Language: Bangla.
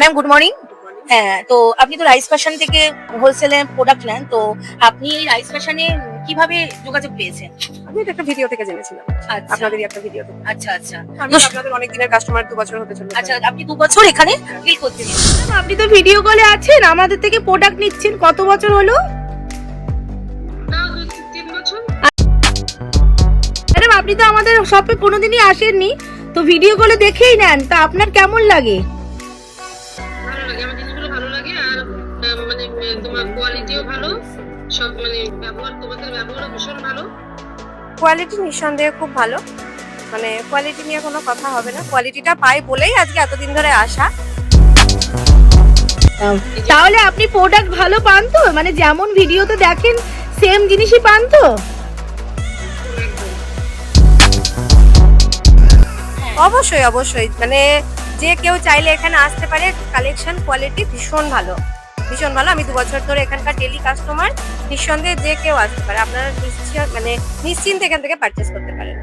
Ma'am good morning. হ্যাঁ, তো আপনি তো রাইস ফ্যাশন থেকে হোলসেলে প্রোডাক্ট নেন, তো আপনি এই রাইস ফ্যাশনে কিভাবে যোগাযোগ পেয়েছেন? আমি এটা একটা ভিডিও থেকে জেনেছিলাম। আচ্ছা আপনাদেরই একটা ভিডিও থেকে। আচ্ছা আচ্ছা। আমি তো আপনাদের অনেক দিনের কাস্টমার, 2 বছর হতে চললো। আচ্ছা, আপনি 2 বছর এখানে ডিল করছেন। আপনি তো ভিডিও কলে আছেন, আমাদের থেকে প্রোডাক্ট নিচ্ছেন, কত বছর হলো? ম্যাডাম আপনি তো আমাদের শপে কোনোদিনই আসেননি, তো ভিডিও কলে দেখেই নেন, তা আপনার কেমন লাগে? ভালো লাগে, আমার জিনিসগুলো ভালো লাগে। আর মানে তোমার কোয়ালিটিও ভালো, সব মানে তোমাদের ব্যবহারও ভীষণ ভালো। কোয়ালিটি নিঃসন্দেহে খুব ভালো, মানে কোয়ালিটি নিয়ে কোনো কথা হবে না। কোয়ালিটিটা পাই বলেই আজকে এতদিন ধরে আসা। তাহলে আপনি প্রোডাক্ট ভালো পান তো, মানে যেমন ভিডিওতে দেখেন সেম জিনিসই পান তো? অবশ্যই অবশ্যই, মানে যে কেউ চাইলে এখানে আসতে পারে। কালেকশন কোয়ালিটি ভীষণ ভালো, ভীষণ ভালো। আমি 2 বছর ধরে এখানকার ডেলি কাস্টমার। নিঃসন্দেহে যে কেউ আসতে পারে, আপনারা নিশ্চিন্তে এখান থেকে পারচেস করতে পারেন।